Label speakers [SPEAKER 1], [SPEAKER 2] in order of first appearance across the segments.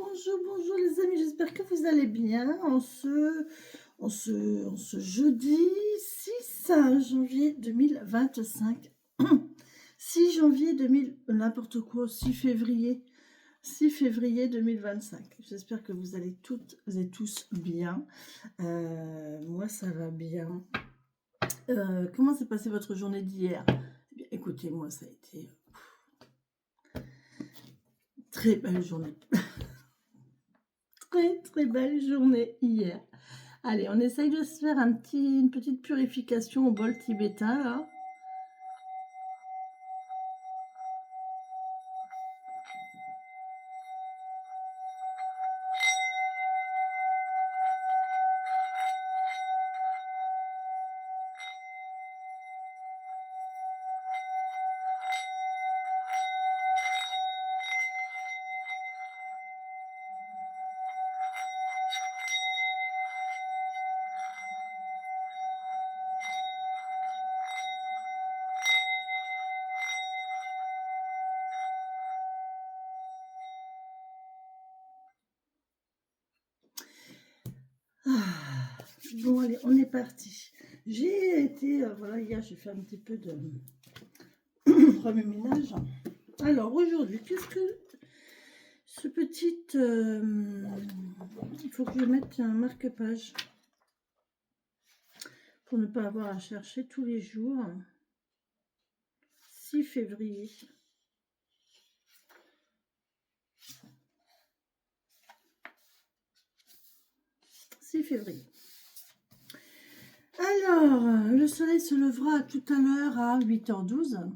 [SPEAKER 1] bonjour les amis, j'espère que vous allez bien en ce jeudi 6 janvier 2025. 6 janvier 2000, n'importe quoi, 6 février 2025. J'espère que vous allez toutes et tous bien. Moi, ça va bien. Comment s'est passée votre journée d'hier? Eh bien, écoutez, moi, ça a été très belle journée. Très belle journée hier. Allez, on essaye de se faire une petite purification au bol tibétain là. Bon, allez, on est parti. J'ai été, voilà, hier j'ai fait un petit peu de remue-ménage. Alors aujourd'hui, qu'est-ce que ce petit... il faut que je mette un marque-page pour ne pas avoir à chercher tous les jours. 6 février. Alors, le soleil se levera tout à l'heure à 8h12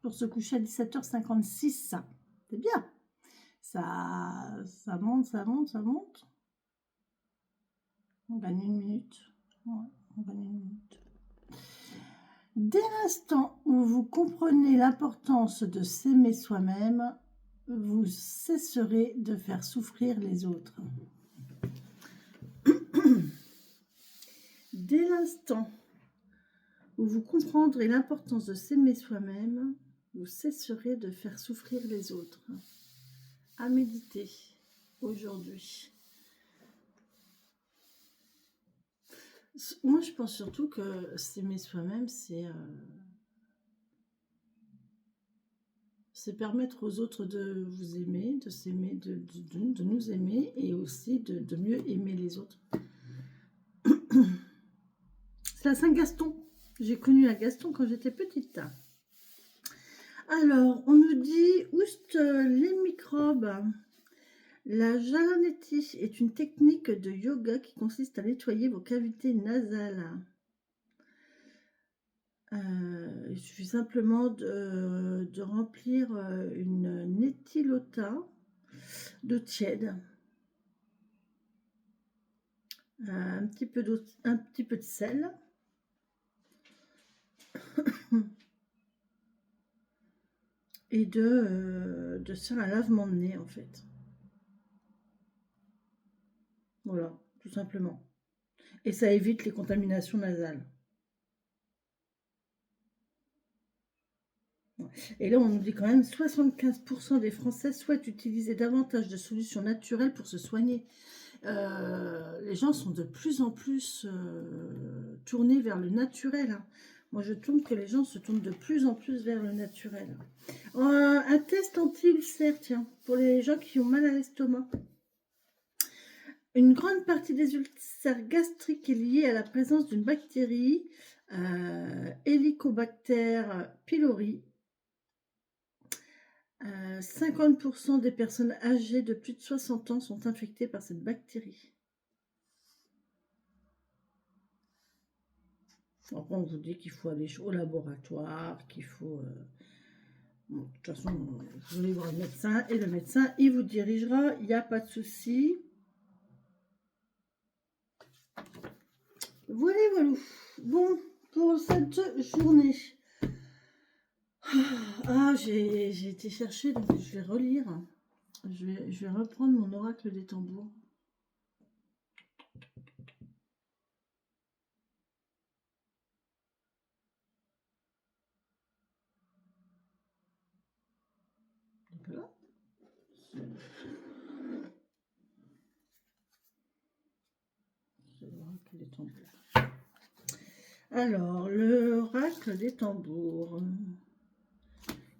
[SPEAKER 1] pour se coucher à 17h56. C'est bien. Ça monte. On gagne une minute. Ouais, on gagne une minute. Dès l'instant où vous comprenez l'importance de s'aimer soi-même, vous cesserez de faire souffrir les autres. Dès l'instant où vous comprendrez l'importance de s'aimer soi-même, vous cesserez de faire souffrir les autres. À méditer aujourd'hui. Moi, je pense surtout que s'aimer soi-même, c'est permettre aux autres de vous aimer, de s'aimer, de nous aimer et aussi de mieux aimer les autres. C'est la Saint-Gaston. J'ai connu un Gaston quand j'étais petite. Alors, on nous dit oust les microbes. La Jalaneti est une technique de yoga qui consiste à nettoyer vos cavités nasales. Il suffit simplement de remplir une éthylota d'eau tiède, un petit peu d'eau, un petit peu de sel. Et de se faire un lavement de nez en fait. Voilà, tout simplement. Et ça évite les contaminations nasales. Et là, on nous dit quand même 75% des Français souhaitent utiliser davantage de solutions naturelles pour se soigner. Les gens sont de plus en plus tournés vers le naturel. Moi, je trouve que les gens se tournent de plus en plus vers le naturel. Un test anti-ulcère, tiens, pour les gens qui ont mal à l'estomac. Une grande partie des ulcères gastriques est liée à la présence d'une bactérie, Helicobacter pylori. 50% des personnes âgées de plus de 60 ans sont infectées par cette bactérie. Après, on vous dit qu'il faut aller au laboratoire, qu'il faut... Bon, de toute façon, vous allez voir le médecin, et le médecin, il vous dirigera, il n'y a pas de souci. Voilà. Bon, pour cette journée... j'ai été chercher, donc je vais relire. Je vais reprendre mon oracle des tambours. Voilà. tambour. Alors, l'oracle des tambours.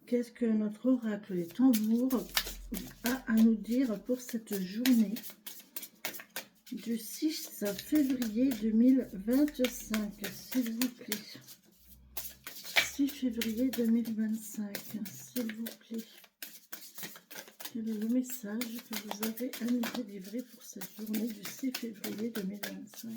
[SPEAKER 1] Qu'est-ce que notre oracle des tambours a à nous dire pour cette journée du 6 février 2025, s'il vous plaît. 6 février 2025, s'il vous plaît. Quel est le message que vous avez à nous délivrer pour cette journée du 6 février 2025?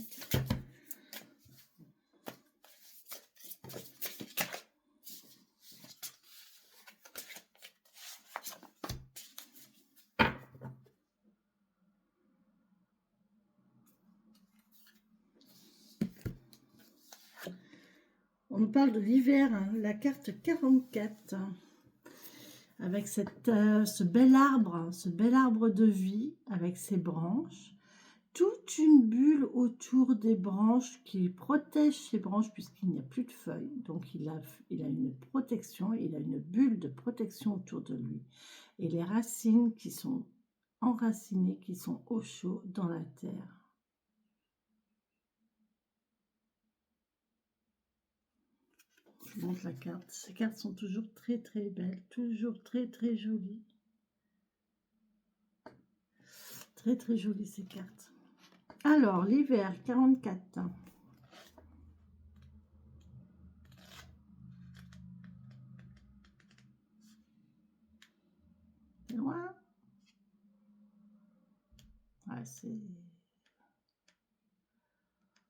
[SPEAKER 1] On nous parle de l'hiver, hein, la carte 44, avec ce bel arbre de vie, avec ses branches, toute une bulle autour des branches qui protège ces branches puisqu'il n'y a plus de feuilles. Donc il a une protection, il a une bulle de protection autour de lui. Et les racines qui sont enracinées, qui sont au chaud dans la terre. Je vous montre la carte. Ces cartes sont toujours très très belles, toujours très très jolies. Très très jolies ces cartes. Alors, l'hiver 44. C'est loin. Ouais, c'est...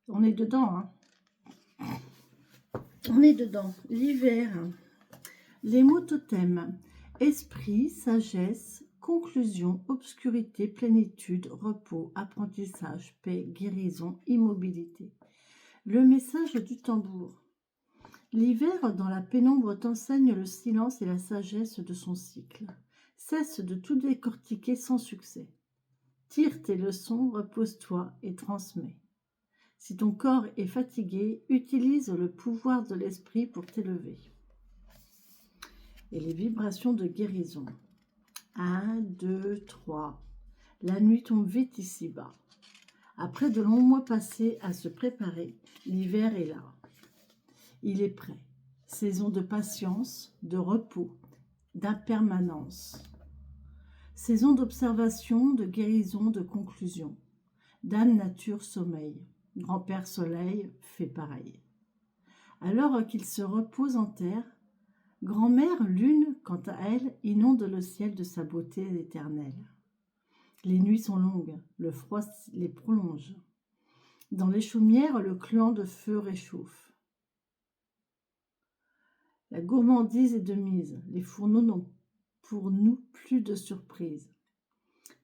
[SPEAKER 1] On est dedans, hein. On est dedans. L'hiver. Les mots totems. Esprit, sagesse, conclusion, obscurité, plénitude, repos, apprentissage, paix, guérison, immobilité. Le message du tambour. L'hiver, dans la pénombre, t'enseigne le silence et la sagesse de son cycle. Cesse de tout décortiquer sans succès. Tire tes leçons, repose-toi et transmets. Si ton corps est fatigué, utilise le pouvoir de l'esprit pour t'élever. Et les vibrations de guérison. 1, 2, 3. La nuit tombe vite ici-bas. Après de longs mois passés à se préparer, l'hiver est là. Il est prêt. Saison de patience, de repos, d'impermanence. Saison d'observation, de guérison, de conclusion. Dame nature sommeil. Grand-père soleil fait pareil. Alors qu'il se repose en terre, grand-mère lune, quant à elle, inonde le ciel de sa beauté éternelle. Les nuits sont longues, le froid les prolonge. Dans les chaumières, le clan de feu réchauffe. La gourmandise est de mise, les fourneaux n'ont pour nous plus de surprise.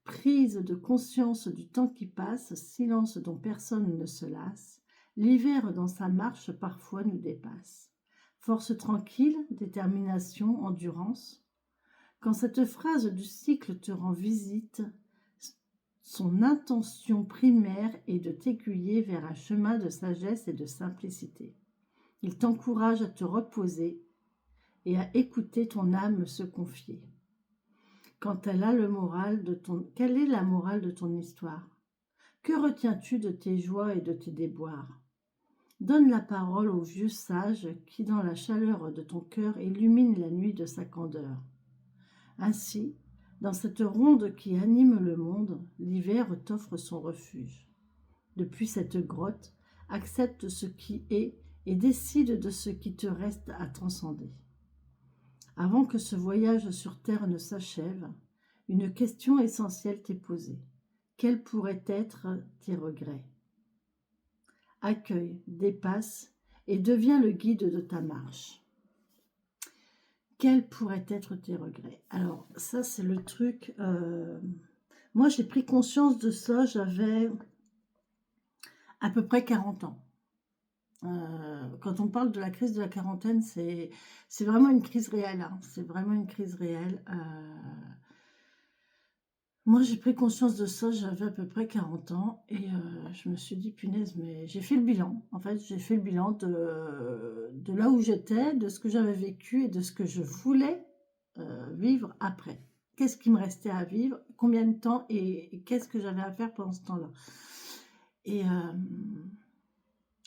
[SPEAKER 1] Prise de conscience du temps qui passe, silence dont personne ne se lasse, l'hiver dans sa marche parfois nous dépasse. Force tranquille, détermination, endurance. Quand cette phrase du cycle te rend visite, son intention primaire est de t'aiguiller vers un chemin de sagesse et de simplicité. Il t'encourage à te reposer et à écouter ton âme se confier. Quelle est la morale de ton histoire? Que retiens-tu de tes joies et de tes déboires? Donne la parole au vieux sage qui, dans la chaleur de ton cœur, illumine la nuit de sa candeur. Ainsi, dans cette ronde qui anime le monde, l'hiver t'offre son refuge. Depuis cette grotte, accepte ce qui est et décide de ce qui te reste à transcender. Avant que ce voyage sur Terre ne s'achève, une question essentielle t'est posée. Quels pourraient être tes regrets? Accueille, dépasse et deviens le guide de ta marche. Quels pourraient être tes regrets? Alors, ça, c'est le truc... Moi, j'ai pris conscience de ça, j'avais à peu près 40 ans. Quand on parle de la crise de la quarantaine, c'est vraiment une crise réelle. Hein. C'est vraiment une crise réelle. Moi, j'ai pris conscience de ça, j'avais à peu près 40 ans. Et je me suis dit, punaise, mais j'ai fait le bilan. En fait, j'ai fait le bilan de là où j'étais, de ce que j'avais vécu et de ce que je voulais vivre après. Qu'est-ce qui me restait à vivre? Combien de temps? Et qu'est-ce que j'avais à faire pendant ce temps-là? Et...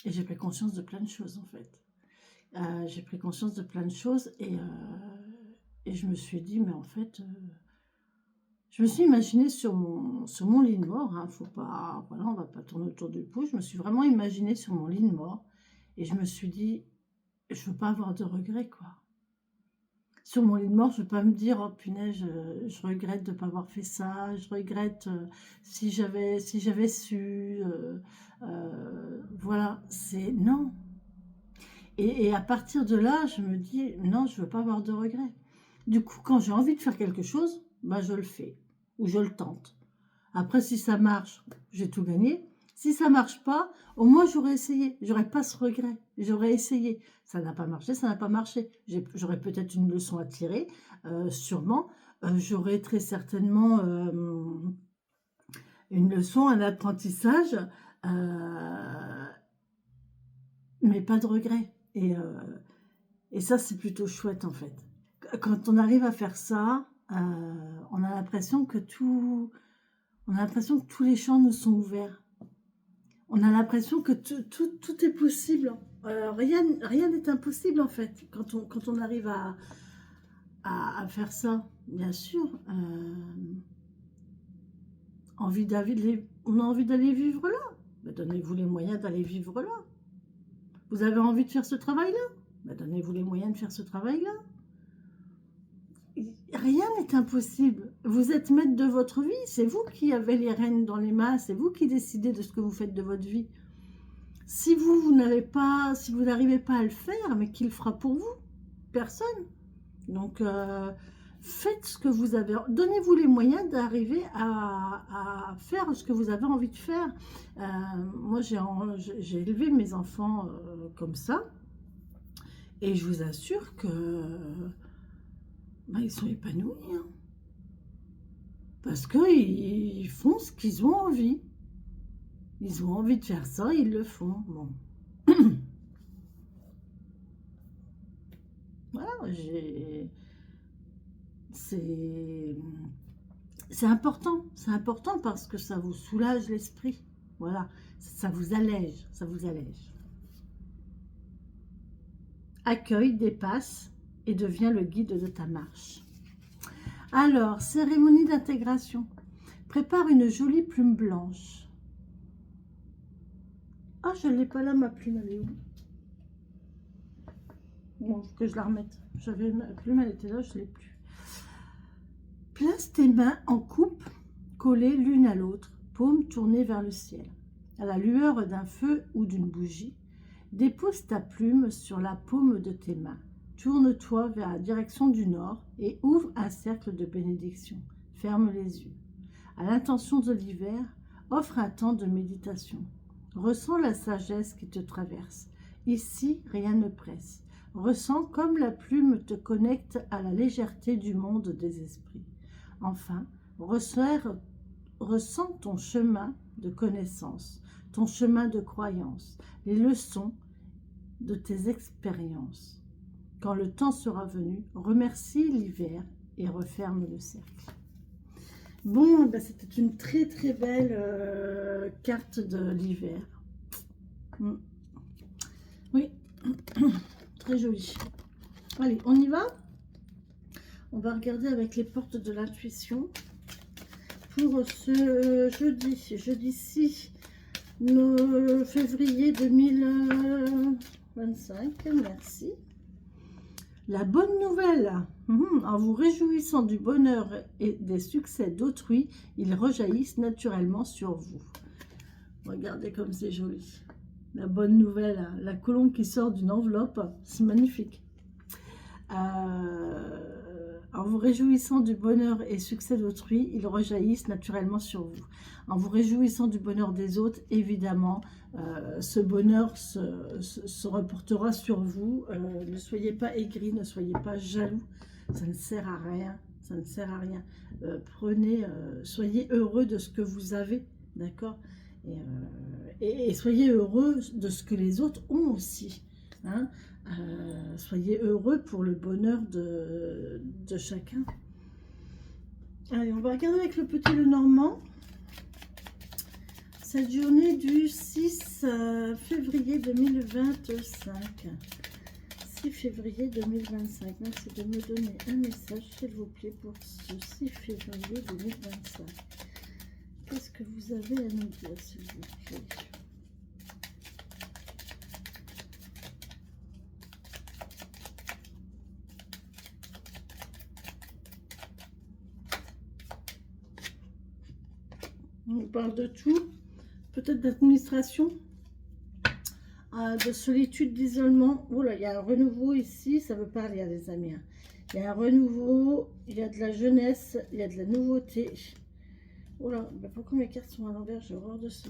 [SPEAKER 1] Et j'ai pris conscience de plein de choses, en fait. J'ai pris conscience de plein de choses et je me suis dit, mais en fait, je me suis imaginée sur mon lit de mort, hein, faut pas, voilà, on va pas tourner autour du pot. Je me suis vraiment imaginée sur mon lit de mort et je me suis dit, je veux pas avoir de regrets, quoi. Sur mon lit de mort, je ne veux pas me dire, oh punaise, je regrette de ne pas avoir fait ça, je regrette si j'avais su. Voilà, c'est non. Et à partir de là, je me dis, non, je ne veux pas avoir de regrets. Du coup, quand j'ai envie de faire quelque chose, bah, je le fais ou je le tente. Après, si ça marche, j'ai tout gagné. Si ça marche pas, au moins j'aurais essayé. J'aurais pas ce regret. J'aurais essayé. Ça n'a pas marché, ça n'a pas marché. J'aurais peut-être une leçon à tirer, sûrement. J'aurais très certainement une leçon, un apprentissage, mais pas de regret. Et ça, c'est plutôt chouette en fait. Quand on arrive à faire ça, on a l'impression que tous les champs nous sont ouverts. On a l'impression que tout est possible. Rien n'est impossible en fait quand on arrive à faire ça. Bien sûr, on a envie d'aller vivre là. Ben, donnez-vous les moyens d'aller vivre là. Vous avez envie de faire ce travail-là, ben, donnez-vous les moyens de faire ce travail-là. Rien n'est impossible. Vous êtes maître de votre vie. C'est vous qui avez les rênes dans les mains. C'est vous qui décidez de ce que vous faites de votre vie. Si vous n'arrivez pas à le faire, mais qui le fera pour vous? Personne. Donc, faites ce que vous avez. Donnez-vous les moyens d'arriver à faire ce que vous avez envie de faire. Moi, j'ai élevé mes enfants comme ça. Et je vous assure que ils sont épanouis. Hein. Parce qu'ils font ce qu'ils ont envie. Ils ont envie de faire ça, ils le font. Bon. Voilà, c'est important. C'est important parce que ça vous soulage l'esprit. Voilà, ça vous allège. Ça vous allège. Accueille, dépasse et devient le guide de ta marche. Alors, cérémonie d'intégration. Prépare une jolie plume blanche. Ah, je ne l'ai pas là, ma plume, elle est où? Bon, faut que je la remette. J'avais ma plume, elle était là, je ne l'ai plus. Place tes mains en coupe, collées l'une à l'autre, paumes tournées vers le ciel. À la lueur d'un feu ou d'une bougie, dépose ta plume sur la paume de tes mains. Tourne-toi vers la direction du nord et ouvre un cercle de bénédiction. Ferme les yeux. À l'intention de l'hiver, offre un temps de méditation. Ressens la sagesse qui te traverse. Ici, rien ne presse. Ressens comme la plume te connecte à la légèreté du monde des esprits. Enfin, ressens ton chemin de connaissance, ton chemin de croyance, les leçons de tes expériences. Quand le temps sera venu, remercie l'hiver et referme le cercle. Bon, ben c'était une très très belle carte de l'hiver. Oui, très jolie. Allez, on y va? On va regarder avec les portes de l'intuition pour ce jeudi 6 février 2025. Merci. La bonne nouvelle, en vous réjouissant du bonheur et des succès d'autrui, ils rejaillissent naturellement sur vous. Regardez comme c'est joli. La bonne nouvelle, la colombe qui sort d'une enveloppe, c'est magnifique. En vous réjouissant du bonheur et succès d'autrui, ils rejaillissent naturellement sur vous. En vous réjouissant du bonheur des autres, évidemment, ce bonheur se reportera sur vous. Ne soyez pas aigris, ne soyez pas jaloux. Ça ne sert à rien. Ça ne sert à rien. Soyez heureux de ce que vous avez, d'accord, et soyez heureux de ce que les autres ont aussi. Hein. Soyez heureux pour le bonheur de chacun. Allez, on va regarder avec le petit Lenormand. cette journée du 6 février 2025. 6 février 2025. Merci de me donner un message, s'il vous plaît, pour ce 6 février 2025. Qu'est-ce que vous avez à nous dire, s'il vous plaît? On parle de tout, peut-être d'administration, de solitude, d'isolement. Oh là, il y a un renouveau ici, ça veut parler, les amis. Il y a un renouveau, il y a de la jeunesse, il y a de la nouveauté. Oh là, ben pourquoi mes cartes sont à l'envers? J'ai horreur de ça.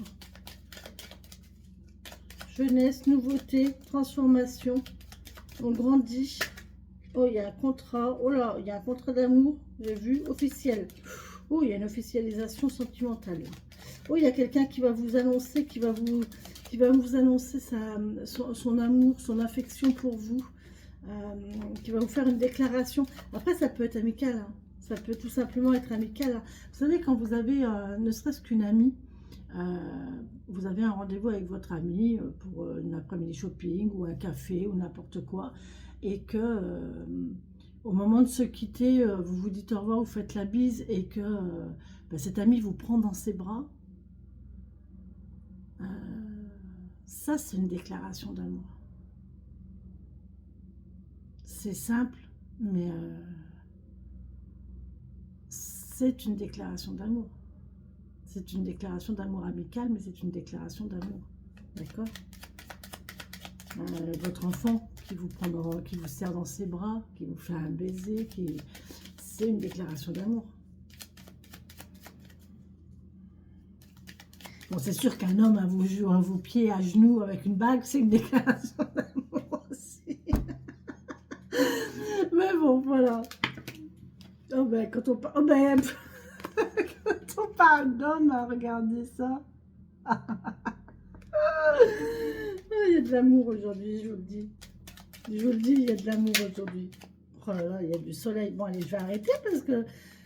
[SPEAKER 1] Jeunesse, nouveauté, transformation. On grandit. Oh, il y a un contrat. Oh là, il y a un contrat d'amour, j'ai vu, officiel. Oh, il y a une officialisation sentimentale. Oh, il y a quelqu'un qui va vous annoncer, qui va vous annoncer son amour, son affection pour vous, qui va vous faire une déclaration. Après, ça peut être amical, hein. Ça peut tout simplement être amical, hein. Vous savez, quand vous avez ne serait-ce qu'une amie, vous avez un rendez-vous avec votre amie pour une après-midi shopping ou un café ou n'importe quoi, et que au moment de se quitter, vous vous dites au revoir, vous faites la bise, et que cet ami vous prend dans ses bras. Ça, c'est une déclaration d'amour. C'est simple, mais c'est une déclaration d'amour. C'est une déclaration d'amour amical, mais c'est une déclaration d'amour. D'accord? Votre enfant qui vous serre dans ses bras, qui vous fait un baiser, c'est une déclaration d'amour. Bon, c'est sûr qu'un homme à vos pieds, à genoux, avec une bague, c'est une déclaration d'amour aussi. Mais bon, voilà. Oh ben, quand on parle... Oh ben, quand on parle d'homme, regardez ça. Il y a de l'amour aujourd'hui, je vous le dis. Je vous le dis, il y a de l'amour aujourd'hui. Oh là là, il y a du soleil. Bon, allez, je vais arrêter parce que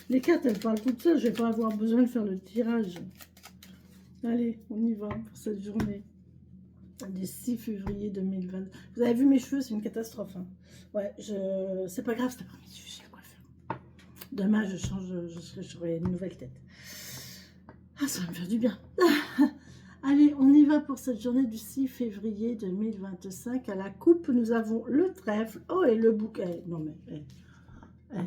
[SPEAKER 1] les cartes, elles parlent toutes seules. Je vais pas avoir besoin de faire le tirage. Allez, on y va pour cette journée du 6 février 2020. Vous avez vu mes cheveux, c'est une catastrophe. Hein. Ouais, c'est pas grave, c'est après-midi, je sais quoi faire. Demain, j'aurai une nouvelle tête. Ah, ça va me faire du bien. Allez, on y va pour cette journée du 6 février 2025. À la coupe, nous avons le trèfle. Oh, et le bouquet. Non, mais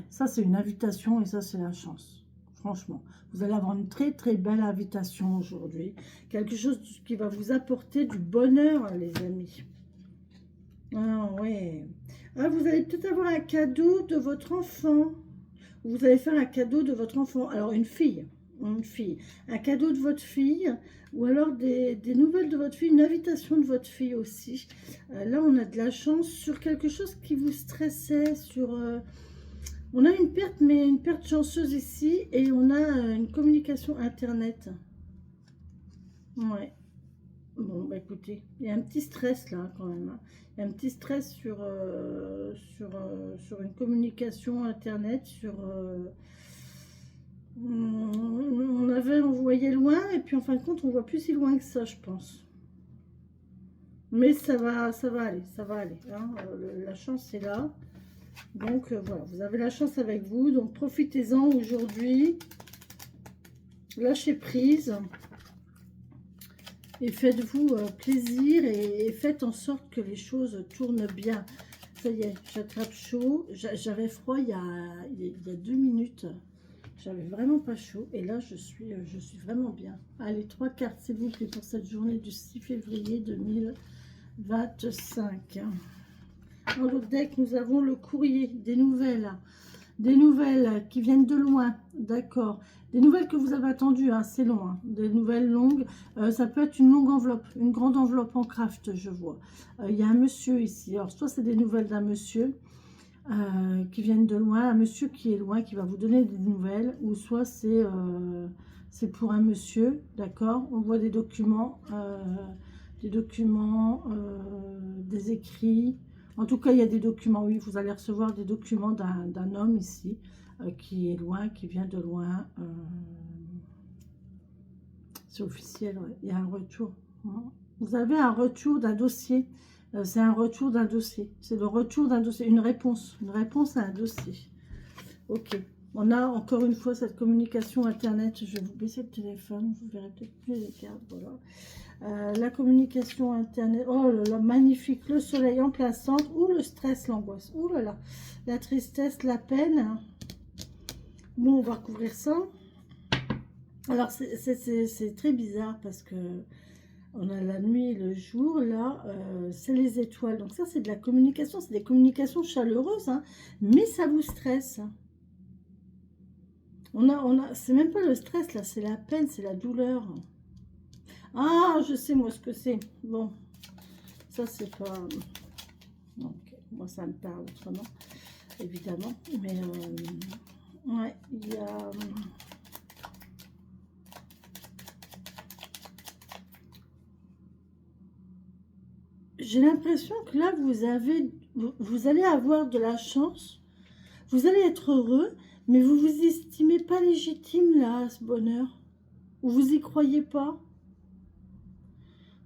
[SPEAKER 1] ça, c'est une invitation et ça, c'est la chance. Franchement, vous allez avoir une très, très belle invitation aujourd'hui. Quelque chose qui va vous apporter du bonheur, les amis. Ah, ouais. Ah, vous allez peut-être avoir un cadeau de votre enfant. Vous allez faire un cadeau de votre enfant. Alors, une fille. Un cadeau de votre fille, ou alors des nouvelles de votre fille, une invitation de votre fille aussi. Là, on a de la chance sur quelque chose qui vous stressait, on a une perte, mais une perte chanceuse ici, et on a une communication internet. Ouais. Bon, bah écoutez, il y a un petit stress là quand même. Hein. Il y a un petit stress sur une communication internet, on avait envoyé loin, et puis en fin de compte, on voit plus si loin que ça, je pense. Mais ça va aller, hein. La chance est là. Donc voilà, vous avez la chance avec vous. Donc profitez-en aujourd'hui. Lâchez prise. Et faites-vous plaisir et faites en sorte que les choses tournent bien. Ça y est, j'attrape chaud. J'avais froid il y a 2 minutes. J'avais vraiment pas chaud. Et là, je suis vraiment bien. Allez, 3 cartes, s'il vous plaît, pour cette journée du 6 février 2025. Dans l'autre deck, nous avons le courrier, des nouvelles. Des nouvelles qui viennent de loin, d'accord. Des nouvelles que vous avez attendues, hein, c'est long. Hein. Des nouvelles longues. Ça peut être une longue enveloppe, une grande enveloppe en craft, je vois. Il y a un monsieur ici. Alors, soit c'est des nouvelles d'un monsieur qui viennent de loin, un monsieur qui est loin, qui va vous donner des nouvelles, ou soit c'est pour un monsieur, d'accord. On voit des documents, des écrits. En tout cas, il y a des documents, oui, vous allez recevoir des documents d'un homme ici, qui est loin, qui vient de loin. C'est officiel, ouais. Il y a un retour. Vous avez un retour d'un dossier. C'est un retour d'un dossier. C'est le retour d'un dossier. Une réponse. Une réponse à un dossier. Ok. On a encore une fois cette communication Internet. Je vais vous baisser le téléphone. Vous verrez peut-être plus les cartes. Voilà. La communication Internet. Oh là là, magnifique. Le soleil en plein centre. Ou le stress, l'angoisse. Ouh là là. La tristesse, la peine. Bon, on va recouvrir ça. Alors, c'est très bizarre parce que on a la nuit et le jour. Là, c'est les étoiles. Donc ça, c'est de la communication. C'est des communications chaleureuses. Hein, mais ça vous stresse. C'est même pas le stress, là. C'est la peine, c'est la douleur. Ah, je sais, moi, ce que c'est. Bon, ça, c'est pas... Ok, moi, ça me parle autrement, évidemment. Mais, ouais, il y a... J'ai l'impression que là, vous allez avoir de la chance. Vous allez être heureux, mais vous vous estimez pas légitime, là, à ce bonheur. Vous y croyez pas.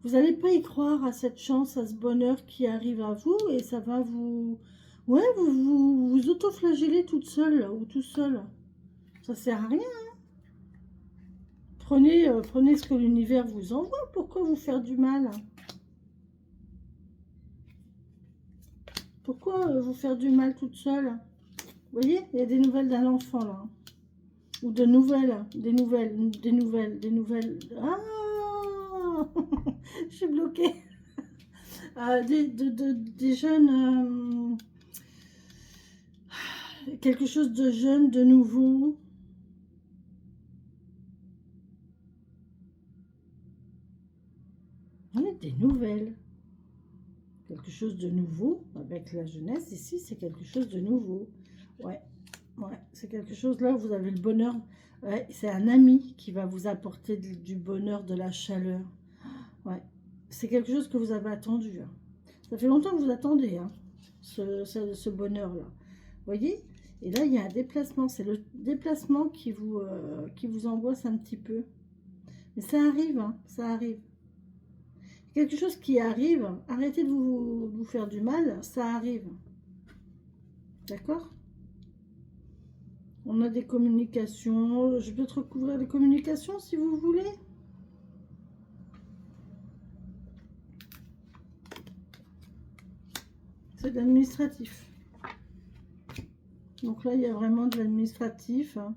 [SPEAKER 1] Vous n'allez pas y croire à cette chance, à ce bonheur qui arrive à vous, et ça va vous... Ouais, vous auto-flagellez toute seule, là, ou tout seul. Ça sert à rien. Hein. Prenez ce que l'univers vous envoie. Pourquoi vous faire du mal? Pourquoi vous faire du mal toute seule? Vous voyez, il y a des nouvelles d'un enfant, là. Ou de nouvelles, des nouvelles. Ah je suis bloquée. Des jeunes... quelque chose de jeune, de nouveau. On a des nouvelles. Quelque chose de nouveau avec la jeunesse. Ici, c'est quelque chose de nouveau. Ouais, ouais, c'est quelque chose là où vous avez le bonheur. Ouais, c'est un ami qui va vous apporter du bonheur, de la chaleur. Ouais, c'est quelque chose que vous avez attendu. Hein. Ça fait longtemps que vous attendez hein, ce bonheur-là. Vous voyez? Et là, il y a un déplacement. C'est le déplacement qui vous angoisse un petit peu. Mais ça arrive, hein, ça arrive. Quelque chose qui arrive, arrêtez de vous faire du mal, ça arrive. D'accord? On a des communications. Je peux te recouvrir les communications si vous voulez. C'est de l'administratif. Donc là, il y a vraiment de l'administratif. Hein.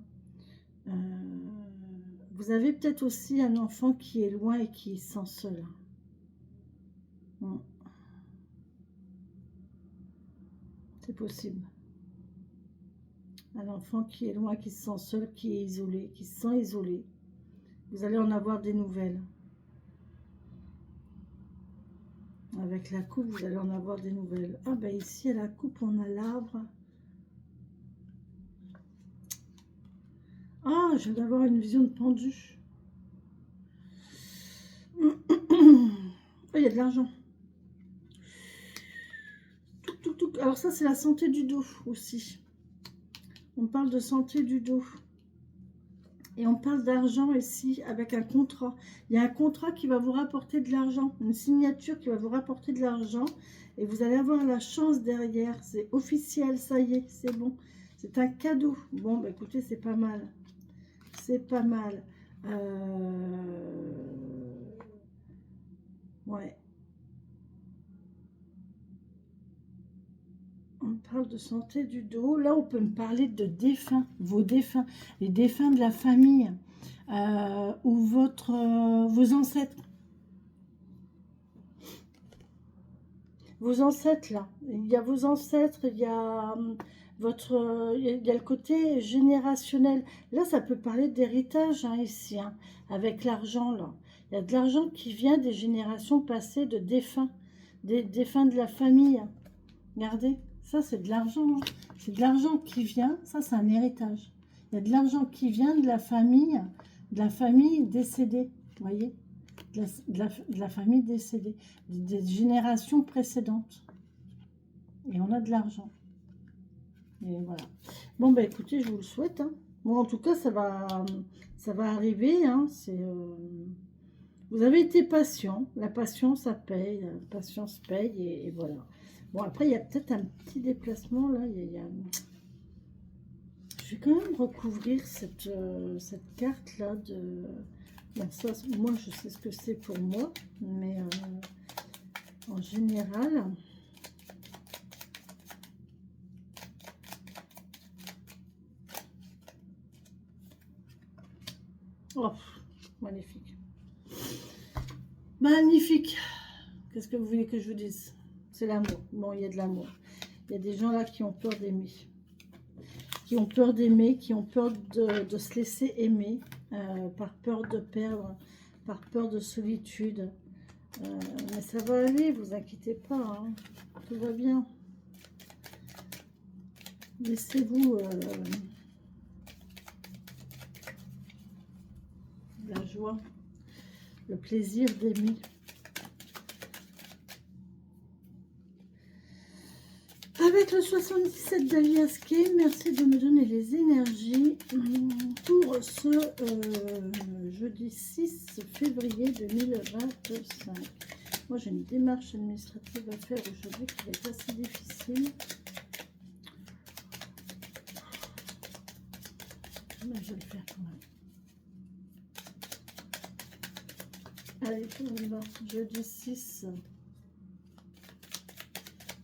[SPEAKER 1] Vous avez peut-être aussi un enfant qui est loin et qui se sent seul. C'est possible. Un enfant qui est loin, qui se sent seul, qui est isolé, qui se sent isolé. Vous allez en avoir des nouvelles. Avec la coupe, vous allez en avoir des nouvelles. Ah ben ici, à la coupe, on a l'arbre. Ah, je viens d'avoir une vision de pendu. Il y a de l'argent. Alors ça, c'est la santé du dos aussi. On parle de santé du dos. Et on parle d'argent ici avec un contrat. Il y a un contrat qui va vous rapporter de l'argent. Une signature qui va vous rapporter de l'argent. Et vous allez avoir la chance derrière. C'est officiel, ça y est, c'est bon. C'est un cadeau. Bon, bah écoutez, c'est pas mal. C'est pas mal. Ouais. On parle de santé du dos. Là, on peut me parler de défunts, vos défunts, les défunts de la famille ou vos ancêtres. Vos ancêtres, là. Il y a vos ancêtres, il y a il y a le côté générationnel. Là, ça peut parler d'héritage hein, ici, hein, avec l'argent, là. Il y a de l'argent qui vient des générations passées de défunts, des défunts de la famille. Regardez. Ça, c'est de l'argent. Hein. C'est de l'argent qui vient. Ça, c'est un héritage. Il y a de l'argent qui vient de la famille décédée. Vous voyez de la famille décédée. Des générations précédentes. Et on a de l'argent. Et voilà. Bon, bah écoutez, je vous le souhaite. Hein. Bon, en tout cas, ça va arriver. Hein, vous avez été patient. La patience, ça paye. La patience paye et voilà. Bon, après, il y a peut-être un petit déplacement là. Je vais quand même recouvrir cette carte là de. Bon, ça, moi, je sais ce que c'est pour moi, mais en général. Oh, magnifique. Magnifique. Qu'est-ce que vous voulez que je vous dise? C'est l'amour. Bon, il y a de l'amour. Il y a des gens là qui ont peur d'aimer. Qui ont peur d'aimer, qui ont peur de se laisser aimer, par peur de perdre, par peur de solitude. Mais ça va aller, vous inquiétez pas. Hein. Tout va bien. Laissez-vous la joie, le plaisir d'aimer. Avec le 77 d'Aliaske, merci de me donner les énergies pour ce jeudi 6 février 2025. Moi, j'ai une démarche administrative à faire aujourd'hui qui va être assez difficile. Mais je vais le faire quand même. Allez, on y va. Jeudi 6.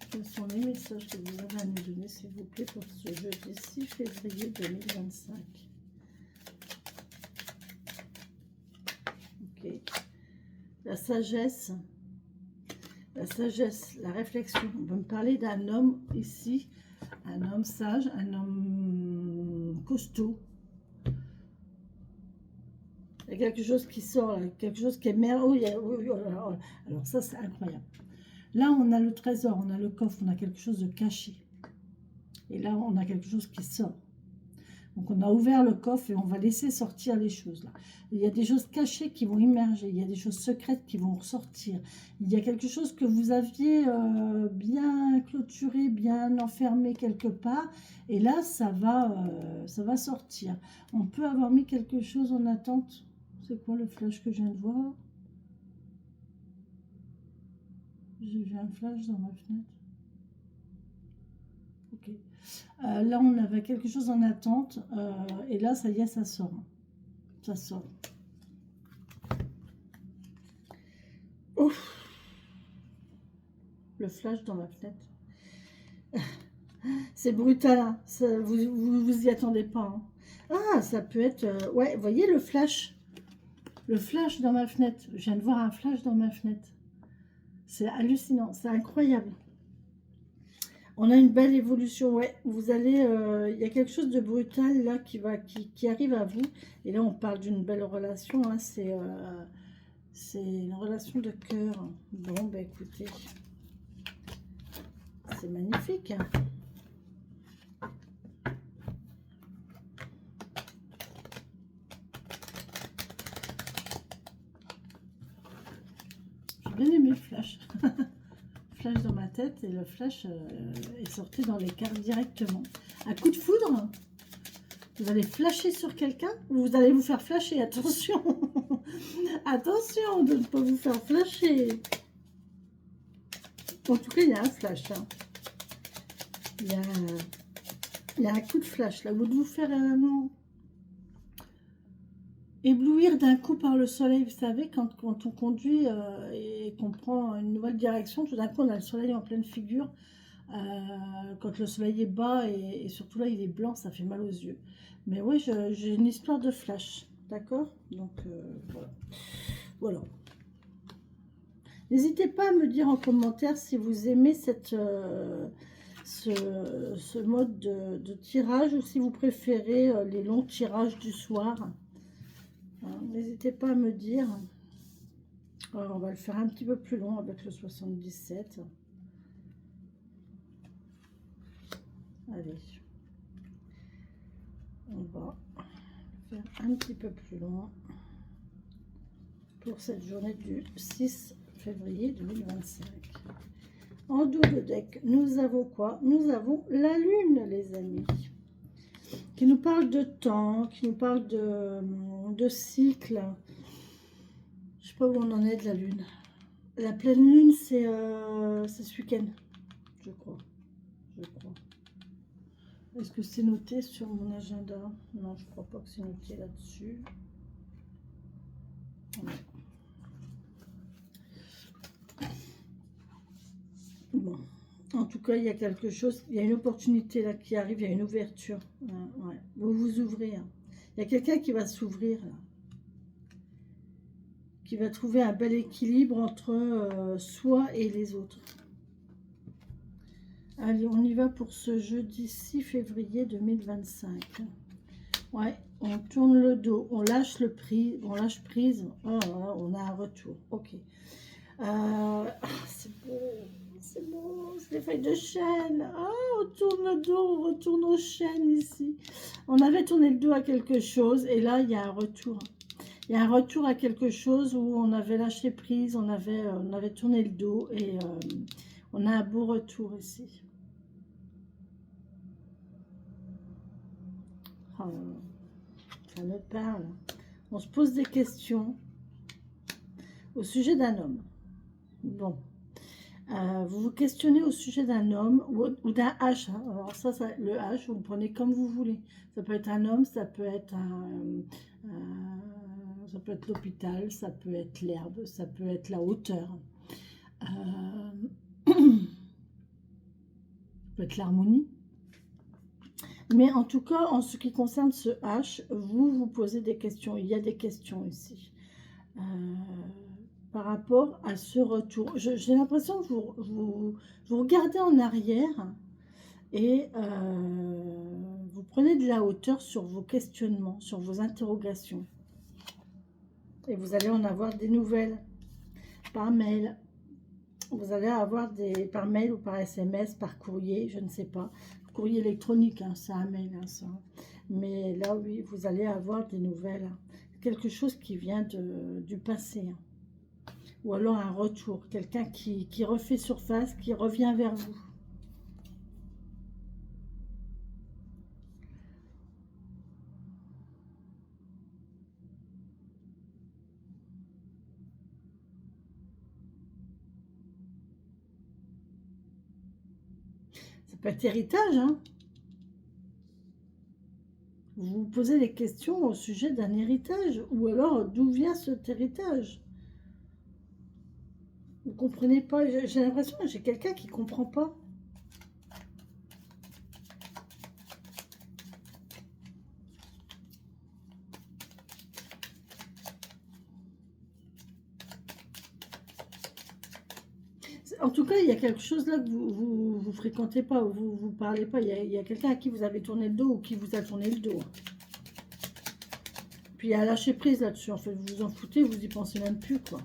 [SPEAKER 1] Quels sont les messages que vous avez à nous donner, s'il vous plaît, pour ce jeudi 6 février 2025? Ok. La sagesse, la réflexion. On va me parler d'un homme ici, un homme sage, un homme costaud. Il y a quelque chose qui sort, là, quelque chose qui est merveilleux. Alors ça, c'est incroyable. Là, on a le trésor, on a le coffre, on a quelque chose de caché. Et là, on a quelque chose qui sort. Donc, on a ouvert le coffre et on va laisser sortir les choses. Là. Il y a des choses cachées qui vont immerger. Il y a des choses secrètes qui vont ressortir. Il y a quelque chose que vous aviez bien clôturé, bien enfermé quelque part. Et là, ça va sortir. On peut avoir mis quelque chose en attente. C'est quoi le flash que je viens de voir? J'ai vu un flash dans ma fenêtre. Ok. Là, on avait quelque chose en attente. Et là, ça y est, ça sort. Ça sort. Ouf. Le flash dans ma fenêtre. C'est brutal. Hein. Ça, vous y attendez pas. Hein. Ah, ça peut être... ouais, vous voyez le flash? Le flash dans ma fenêtre. Je viens de voir un flash dans ma fenêtre. C'est hallucinant, c'est incroyable. On a une belle évolution, ouais. Vous allez, il y a quelque chose de brutal là qui arrive à vous. Et là, on parle d'une belle relation. Hein, c'est une relation de cœur. Bon, bah écoutez, c'est magnifique. Hein. J'ai bien aimé le flash. Flash dans ma tête et le flash est sorti dans les cartes directement. Un coup de foudre. Vous allez flasher sur quelqu'un ou vous allez vous faire flasher. Attention. Attention de ne pas vous faire flasher. En tout cas, il y a un flash. Hein. Il y a un coup de flash là. Vous devez vous faire éblouir d'un coup par le soleil. Vous savez, quand on conduit et qu'on prend une nouvelle direction, tout d'un coup, on a le soleil en pleine figure. Quand le soleil est bas et surtout là, il est blanc, ça fait mal aux yeux. Mais oui, j'ai une histoire de flash. D'accord? Donc, voilà. Voilà. N'hésitez pas à me dire en commentaire si vous aimez ce mode de tirage ou si vous préférez les longs tirages du soir. N'hésitez pas à me dire. Alors, on va le faire un petit peu plus long avec le 77. Allez. On va faire un petit peu plus long pour cette journée du 6 février 2025. En dos de deck, nous avons quoi? Nous avons la lune, les amis. qui nous parle de temps, qui nous parle de cycle. Je sais pas où on en est de la lune. La pleine lune, c'est ce week-end, je crois. Est-ce que c'est noté sur mon agenda? Non, je crois pas que c'est noté là-dessus. Bon, en tout cas, il y a quelque chose, il y a une opportunité là qui arrive, il y a une ouverture. Ouais. Vous vous ouvrez. Hein. Il y a quelqu'un qui va s'ouvrir là, qui va trouver un bel équilibre entre soi et les autres. Allez, on y va pour ce jeudi 6 février 2025. Ouais, on tourne le dos, on lâche lâche prise. Oh, on a un retour. Ok. C'est beau, c'est beau, c'est des feuilles de chêne. On tourne le dos, on retourne au chêne ici. On avait tourné le dos à quelque chose et là, il y a un retour. Il y a un retour à quelque chose où on avait lâché prise, on avait tourné le dos et on a un beau retour ici. Oh, ça me parle. On se pose des questions au sujet d'un homme. Bon. Vous vous questionnez au sujet d'un homme ou d'un H. Hein. Alors ça, le H, vous le prenez comme vous voulez. Ça peut être un homme, ça peut être ça peut être l'hôpital, ça peut être l'herbe, ça peut être la hauteur. Ça peut être l'harmonie. Mais en tout cas, en ce qui concerne ce H, vous vous posez des questions. Il y a des questions ici. Par rapport à ce retour. J'ai l'impression que vous regardez en arrière et vous prenez de la hauteur sur vos questionnements, sur vos interrogations. Et vous allez en avoir des nouvelles par mail. Vous allez avoir par mail ou par SMS, par courrier, je ne sais pas. Courrier électronique, hein, c'est un mail, hein, ça. Mais là, oui, vous allez avoir des nouvelles. Quelque chose qui vient du passé. Hein. Ou alors un retour, quelqu'un qui refait surface, qui revient vers vous. Ça peut être héritage, hein. Vous vous posez des questions au sujet d'un héritage, ou alors d'où vient cet héritage. Vous ne comprenez pas, j'ai l'impression que j'ai quelqu'un qui ne comprend pas. En tout cas, il y a quelque chose là que vous fréquentez pas, vous parlez pas. Il y a quelqu'un à qui vous avez tourné le dos ou qui vous a tourné le dos. Puis il y a lâcher prise là-dessus. En fait, vous vous en foutez, vous y pensez même plus, quoi.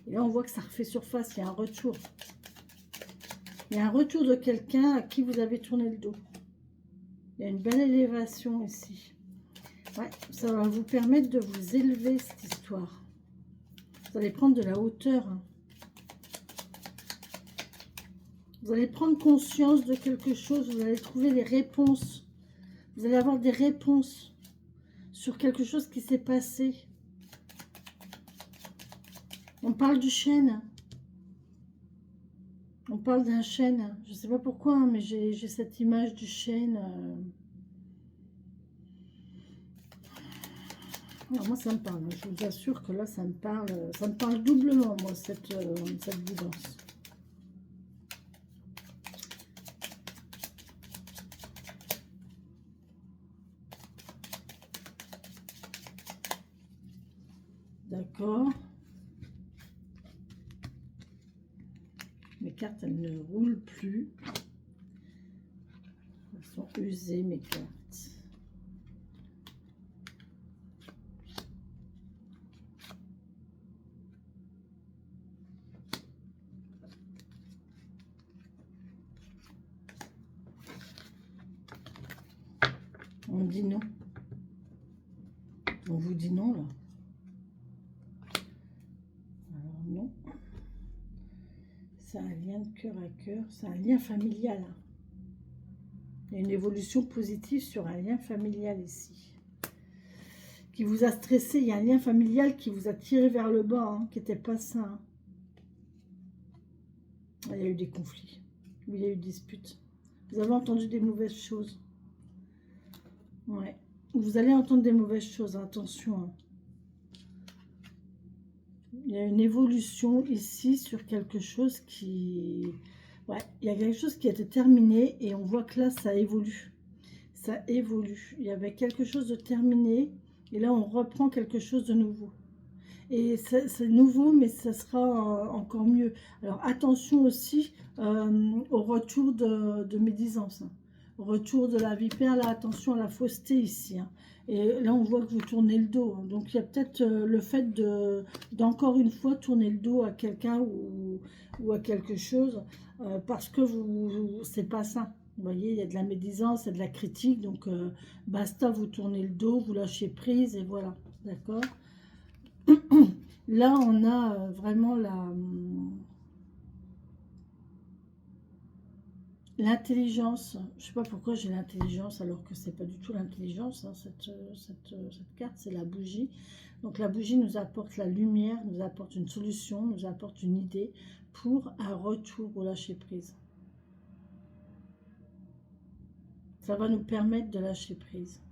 [SPEAKER 1] Et là, on voit que ça refait surface. Il y a un retour. Il y a un retour de quelqu'un à qui vous avez tourné le dos. Il y a une belle élévation ici. Ouais, ça va vous permettre de vous élever, cette histoire. Vous allez prendre de la hauteur. Vous allez prendre conscience de quelque chose. Vous allez trouver des réponses. Vous allez avoir des réponses sur quelque chose qui s'est passé. On parle du chêne. On parle d'un chêne. Je ne sais pas pourquoi, hein, mais j'ai cette image du chêne. Alors moi, ça me parle. Je vous assure que là, ça me parle doublement, moi, cette guidance. D'accord. Mes cartes, elles ne roulent plus. Elles sont usées, mes cartes. On dit non. On vous dit non, là. Alors, non. C'est un lien de cœur à cœur. C'est un lien familial. Il y a une évolution positive sur un lien familial ici. Qui vous a stressé, il y a un lien familial qui vous a tiré vers le bas, hein, qui n'était pas sain. Hein. Il y a eu des conflits, il y a eu des disputes. Vous avez entendu des mauvaises choses. Ouais. Vous allez entendre des mauvaises choses, attention. Hein. Il y a une évolution ici sur quelque chose qui... Ouais, il y a quelque chose qui a été terminé et on voit que là, ça évolue. Ça évolue. Il y avait quelque chose de terminé et là, on reprend quelque chose de nouveau. Et c'est nouveau, mais ça sera encore mieux. Alors, attention aussi au retour de médisance. Hein. Au retour de la vipère, là, attention à la fausseté ici. Hein. Et là, on voit que vous tournez le dos. Hein. Donc, il y a peut-être le fait d'encore une fois tourner le dos à quelqu'un ou à quelque chose parce que c'est pas ça. Vous voyez, il y a de la médisance, il y a de la critique. Donc, basta, vous tournez le dos, vous lâchez prise et voilà. D'accord ? Là, on a vraiment l'intelligence. Je ne sais pas pourquoi j'ai l'intelligence alors que c'est pas du tout l'intelligence. Hein, cette carte, c'est la bougie. Donc la bougie nous apporte la lumière, nous apporte une solution, nous apporte une idée pour un retour au lâcher-prise. Ça va nous permettre de lâcher prise.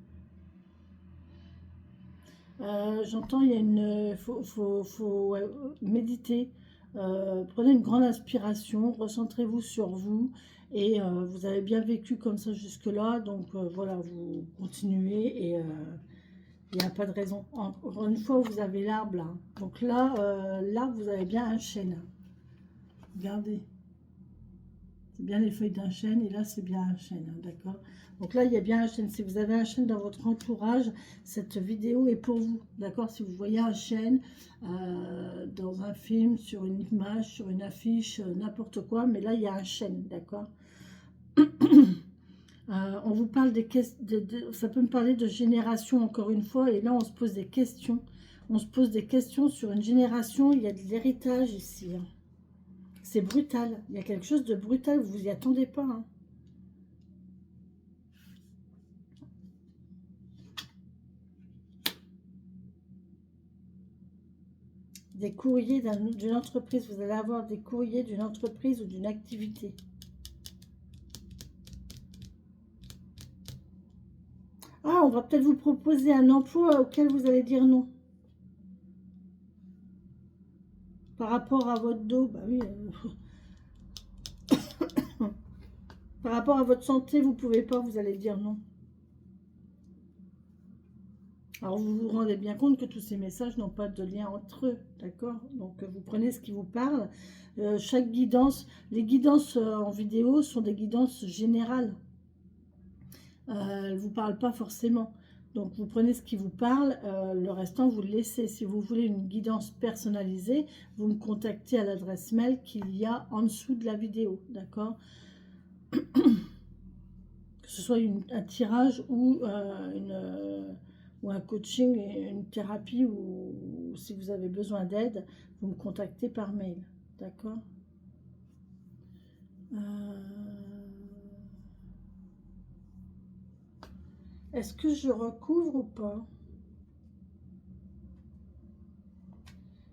[SPEAKER 1] J'entends, il y a une... faut méditer. Prenez une grande inspiration, recentrez-vous sur vous. Et vous avez bien vécu comme ça jusque-là. Donc voilà, vous continuez et il n'y a pas de raison. Encore une fois, vous avez l'arbre là. Donc là, l'arbre, vous avez bien un chêne. Regardez. C'est bien les feuilles d'un chêne et là, c'est bien un chêne. Hein, d'accord ? Donc là, il y a bien un chêne. Si vous avez un chêne dans votre entourage, cette vidéo est pour vous. D'accord ? Si vous voyez un chêne dans un film, sur une image, sur une affiche, n'importe quoi. Mais là, il y a un chêne. D'accord ? On vous parle des questions. Ça peut me parler de génération encore une fois. Et là, on se pose des questions. On se pose des questions sur une génération. Il y a de l'héritage ici. Hein. C'est brutal. Il y a quelque chose de brutal. Vous n'y attendez pas. Hein. Des courriers d'une entreprise. Vous allez avoir des courriers d'une entreprise ou d'une activité. Ah, on va peut-être vous proposer un emploi auquel vous allez dire non. Par rapport à votre dos, bah oui. Par rapport à votre santé, vous ne pouvez pas, vous allez dire non. Alors, vous vous rendez bien compte que tous ces messages n'ont pas de lien entre eux, d'accord? Donc, vous prenez ce qui vous parle. Chaque guidance, les guidances en vidéo sont des guidances générales. Elles ne vous parlent pas forcément. Donc, vous prenez ce qui vous parle, le restant, vous le laissez. Si vous voulez une guidance personnalisée, vous me contactez à l'adresse mail qu'il y a en dessous de la vidéo, d'accord? Que ce soit un tirage ou ou un coaching, une thérapie, ou si vous avez besoin d'aide, vous me contactez par mail, d'accord? Est-ce que je recouvre ou pas?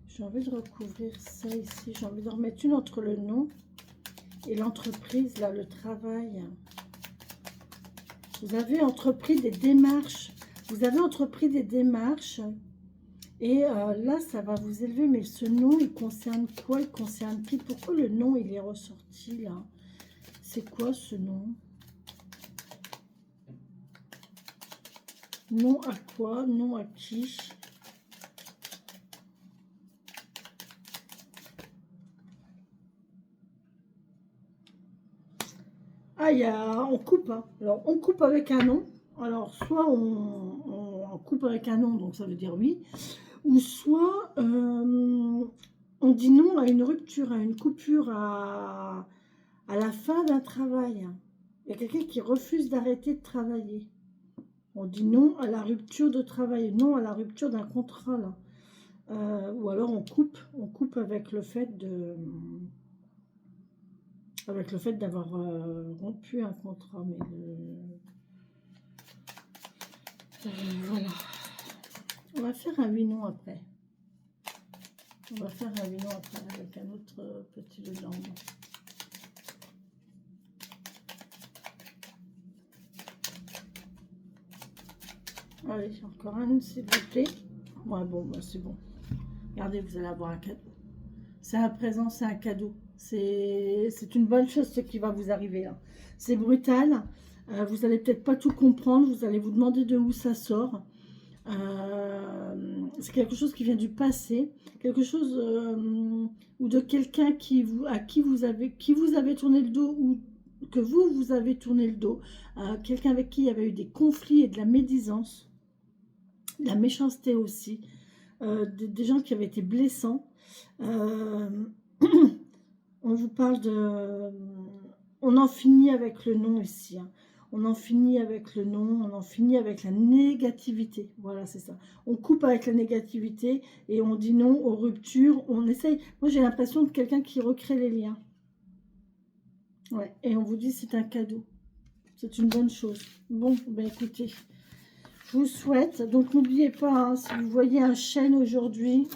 [SPEAKER 1] J'ai envie de recouvrir ça ici, j'ai envie de remettre une entre le nom et l'entreprise, là, le travail. Vous avez entrepris des démarches, et là, ça va vous élever, mais ce nom, il concerne quoi? Il concerne qui? Pourquoi le nom, il est ressorti, là? C'est quoi, ce nom? Nom à quoi? Nom à qui? Ah, on coupe. Hein. Alors, on coupe avec un nom. Alors, soit on coupe avec un nom, donc ça veut dire oui. Ou soit on dit non à une rupture, à une coupure, à la fin d'un travail. Il y a quelqu'un qui refuse d'arrêter de travailler. On dit non à la rupture de travail, non à la rupture d'un contrat. Là. Ou alors on coupe avec le fait de... avec le fait d'avoir rompu un contrat. Mais voilà. On va faire un oui non après. On va faire un oui non après avec un autre petit Lenormand. Allez, encore un, s'il vous plaît. Ouais, bon, bah, c'est bon. Regardez, vous allez avoir un cadeau. C'est un présent, c'est un cadeau. C'est une bonne chose ce qui va vous arriver là. C'est brutal. Vous allez peut-être pas tout comprendre. Vous allez vous demander de où ça sort. C'est quelque chose qui vient du passé. Quelque chose ou de quelqu'un à qui vous avez tourné le dos ou que vous avez tourné le dos. Quelqu'un avec qui il y avait eu des conflits et de la médisance. De la méchanceté aussi. Des gens qui avaient été blessants. On vous parle de... On en finit avec le non ici. Hein. On en finit avec le non, on en finit avec la négativité. Voilà, c'est ça. On coupe avec la négativité et on dit non aux ruptures. On essaye. Moi, j'ai l'impression de quelqu'un qui recrée les liens. Ouais, et on vous dit c'est un cadeau. C'est une bonne chose. Bon, ben écoutez, je vous souhaite. Donc, n'oubliez pas, hein, si vous voyez un chêne aujourd'hui...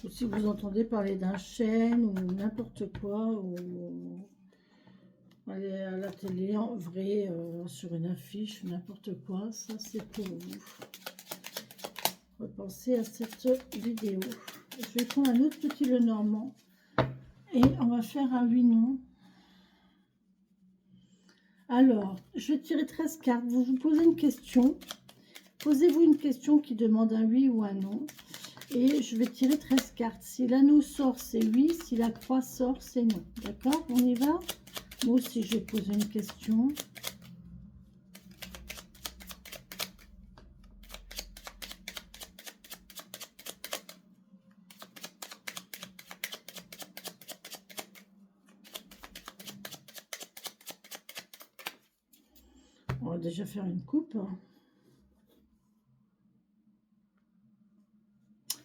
[SPEAKER 1] Ou si vous entendez parler d'un chêne ou n'importe quoi, ou à la télé, en vrai, sur une affiche, n'importe quoi, ça c'est pour vous. Repensez à cette vidéo. Je vais prendre un autre petit Lenormand et on va faire un oui non. Alors, je vais tirer 13 cartes. Vous vous posez une question. Posez-vous une question qui demande un oui ou un non. Et je vais tirer 13 cartes. Si l'anneau sort, c'est oui. Si la croix sort, c'est non. D'accord? On y va? Moi aussi, je vais poser une question. On va déjà faire une coupe.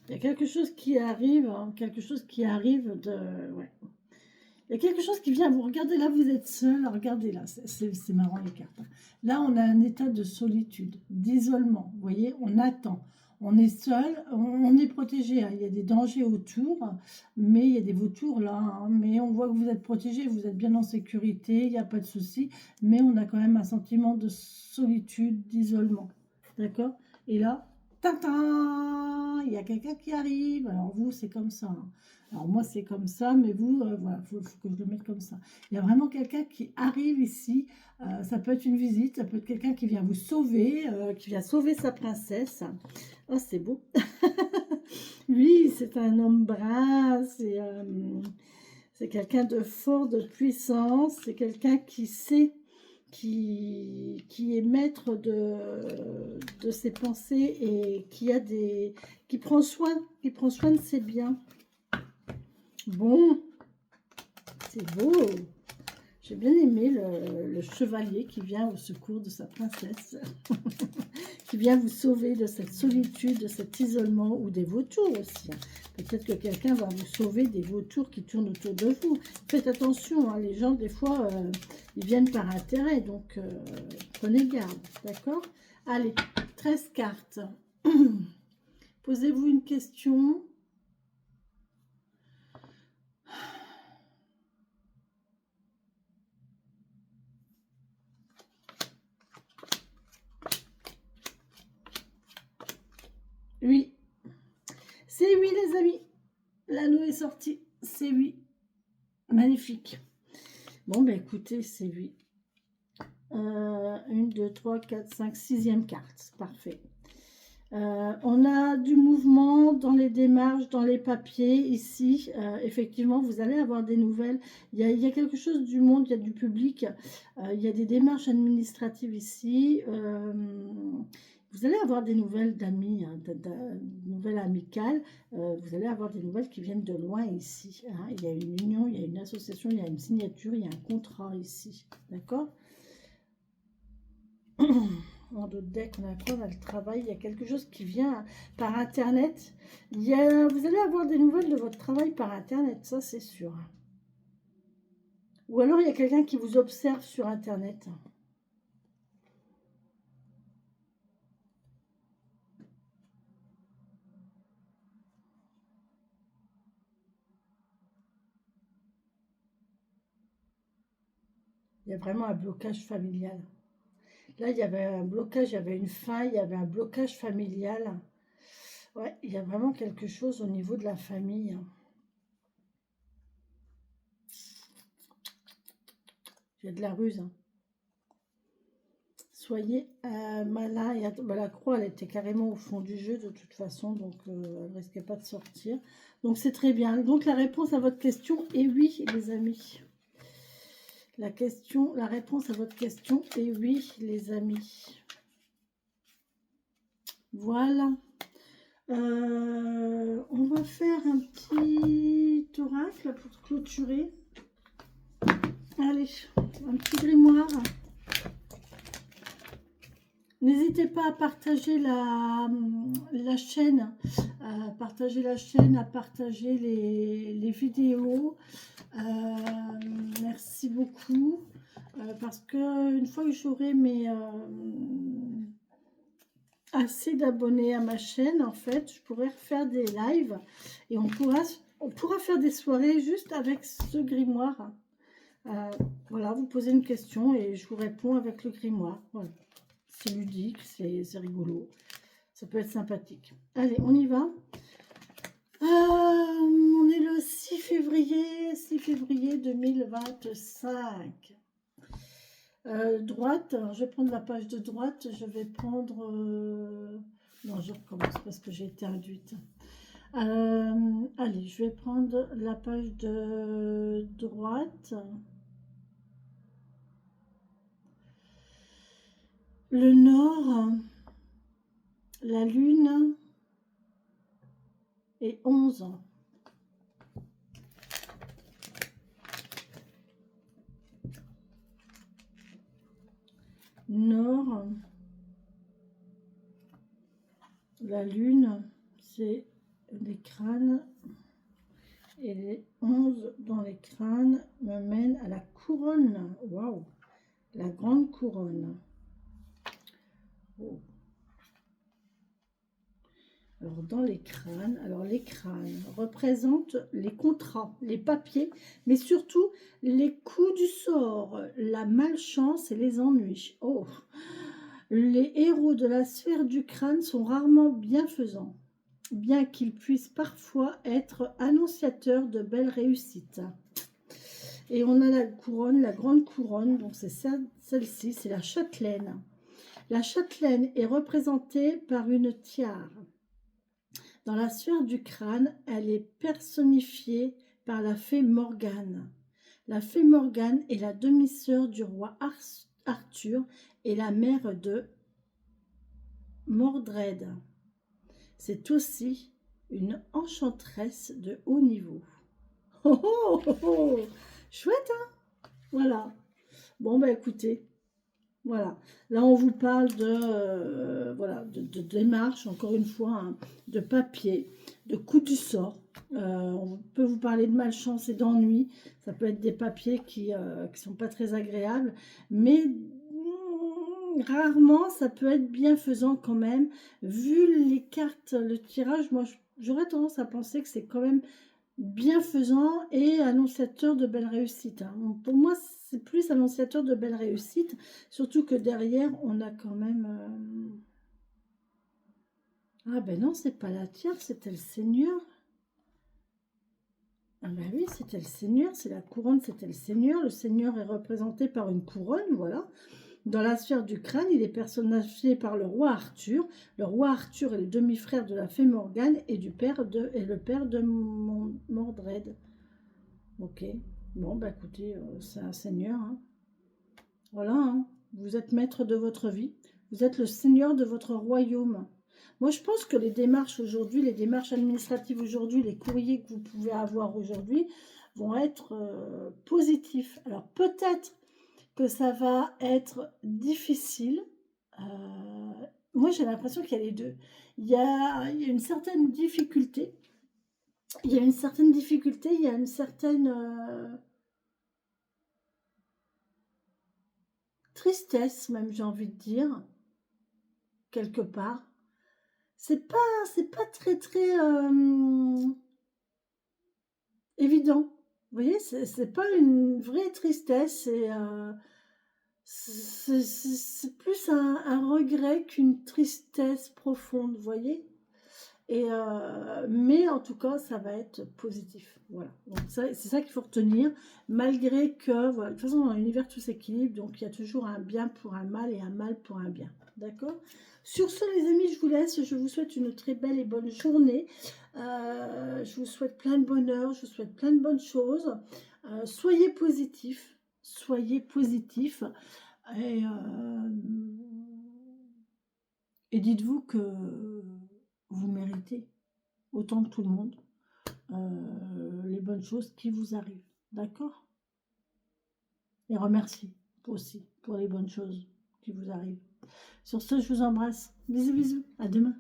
[SPEAKER 1] Il y a quelque chose qui arrive, hein, quelque chose qui arrive de... Ouais. Il y a quelque chose qui vient, vous regardez là, vous êtes seul, regardez là, c'est marrant les cartes. Là, on a un état de solitude, d'isolement, vous voyez, on attend. On est seul, on est protégé, hein. Il y a des dangers autour, mais il y a des vautours là, hein. Mais on voit que vous êtes protégé, vous êtes bien en sécurité, il n'y a pas de souci, mais on a quand même un sentiment de solitude, d'isolement, d'accord? Et là, tintin, il y a quelqu'un qui arrive, alors vous, c'est comme ça, hein. Alors moi, c'est comme ça, mais vous, voilà, faut que je le mette comme ça. Il y a vraiment quelqu'un qui arrive ici. Ça peut être une visite, ça peut être quelqu'un qui vient vous sauver, qui vient sauver sa princesse. Oh, c'est beau. Oui, c'est un homme brun, c'est quelqu'un de fort, de puissant, c'est quelqu'un qui sait, qui est maître de ses pensées et qui prend soin de ses biens. Bon, c'est beau. J'ai bien aimé le chevalier qui vient au secours de sa princesse, qui vient vous sauver de cette solitude, de cet isolement, ou des vautours aussi. Peut-être que quelqu'un va vous sauver des vautours qui tournent autour de vous. Faites attention, hein, les gens, des fois, ils viennent par intérêt, donc prenez garde, d'accord? Allez, 13 cartes. Posez-vous une question. Oui, c'est oui les amis, l'anneau est sorti, c'est oui, magnifique. Bon ben écoutez, c'est oui. 1, 2, 3, 4, 5, 6e carte, parfait. On a du mouvement dans les démarches, dans les papiers ici. Effectivement, vous allez avoir des nouvelles. Il y a quelque chose du monde, il y a du public. Il y a des démarches administratives ici. Vous allez avoir des nouvelles d'amis, hein, nouvelles amicales. Vous allez avoir des nouvelles qui viennent de loin ici. Hein. Il y a une union, il y a une association, il y a une signature, il y a un contrat ici. D'accord? En d'autres decks, on a quoi? On a le travail. Il y a quelque chose qui vient par Internet. Vous allez avoir des nouvelles de votre travail par Internet, ça c'est sûr. Ou alors il y a quelqu'un qui vous observe sur Internet. Il y a vraiment un blocage familial. Là, il y avait un blocage, il y avait une faille, il y avait un blocage familial. Ouais, il y a vraiment quelque chose au niveau de la famille. Il y a de la ruse. Soyez malin. La croix, elle était carrément au fond du jeu de toute façon, donc elle ne risquait pas de sortir. Donc c'est très bien. Donc la réponse à votre question est oui, les amis. La réponse à votre question est oui, les amis. Voilà. On va faire un petit oracle pour clôturer. Allez, un petit grimoire. N'hésitez pas à partager la chaîne, à partager les vidéos. Merci beaucoup. Parce que une fois que j'aurai assez d'abonnés à ma chaîne, en fait, je pourrais refaire des lives et on pourra faire des soirées juste avec ce grimoire. Voilà, vous posez une question et je vous réponds avec le grimoire. Voilà. C'est ludique, c'est rigolo. Ça peut être sympathique. Allez, on y va. On est le 6 février 2025. Droite, alors je vais prendre la page de droite. Je vais prendre... Non, je recommence parce que j'ai été induite. Allez, je vais prendre la page de droite. Le nord, la lune et 11. Nord, la lune, c'est les crânes. Et les 11 dans les crânes me mènent à la couronne. Waouh! La grande couronne. Oh. Alors, dans les crânes, les crânes représentent les contrats, les papiers, mais surtout les coups du sort, la malchance et les ennuis. Oh! Les héros de la sphère du crâne sont rarement bienfaisants, bien qu'ils puissent parfois être annonciateurs de belles réussites. Et on a la couronne, la grande couronne, donc c'est celle-ci, c'est la châtelaine. La châtelaine est représentée par une tiare. Dans la sphère du crâne, elle est personnifiée par la fée Morgane. La fée Morgane est la demi-sœur du roi Arthur et la mère de Mordred. C'est aussi une enchanteresse de haut niveau. Oh, oh, oh, oh. Chouette, hein? Voilà. Bon, bah écoutez, voilà. Là, on vous parle de démarche, encore une fois, hein, de papier, de coup du sort. On peut vous parler de malchance et d'ennui. Ça peut être des papiers qui sont pas très agréables, mais rarement, ça peut être bienfaisant quand même. Vu les cartes, le tirage, moi, j'aurais tendance à penser que c'est quand même bienfaisant et annonciateur de belles réussites. Hein. Pour moi, c'est plus annonciateur de belles réussites, surtout que derrière, on a quand même... Ah ben non, c'est pas la tiare, c'était le Seigneur. Ah ben oui, c'était le Seigneur, c'est la couronne, c'était le Seigneur. Le Seigneur est représenté par une couronne, voilà. Dans la sphère du crâne, il est personnifié par le roi Arthur. Le roi Arthur est le demi-frère de la fée Morgane et le père de Mordred. Ok. Bon, bah écoutez, c'est un seigneur. Hein. Voilà, hein. Vous êtes maître de votre vie. Vous êtes le seigneur de votre royaume. Moi, je pense que les démarches aujourd'hui, les démarches administratives aujourd'hui, les courriers que vous pouvez avoir aujourd'hui vont être positifs. Alors, peut-être que ça va être difficile. moi j'ai l'impression qu'il y a les deux. Il y a une certaine difficulté. Il y a une certaine difficulté, il y a une certaine tristesse, même j'ai envie de dire, quelque part. C'est pas très très évident. Vous voyez, c'est pas une vraie tristesse, c'est plus un regret qu'une tristesse profonde, vous voyez. Mais en tout cas, ça va être positif. Voilà. Donc c'est ça qu'il faut retenir, malgré que, voilà, de toute façon, dans l'univers, tout s'équilibre, donc il y a toujours un bien pour un mal et un mal pour un bien. D'accord? Sur ce, les amis, je vous laisse. Je vous souhaite une très belle et bonne journée. Je vous souhaite plein de bonheur, je vous souhaite plein de bonnes choses. Soyez positifs. Soyez positifs. Et, et dites-vous que vous méritez, autant que tout le monde, les bonnes choses qui vous arrivent. D'accord? Et remercie aussi pour les bonnes choses qui vous arrivent. Sur ce, je vous embrasse. Bisous, bisous. À demain.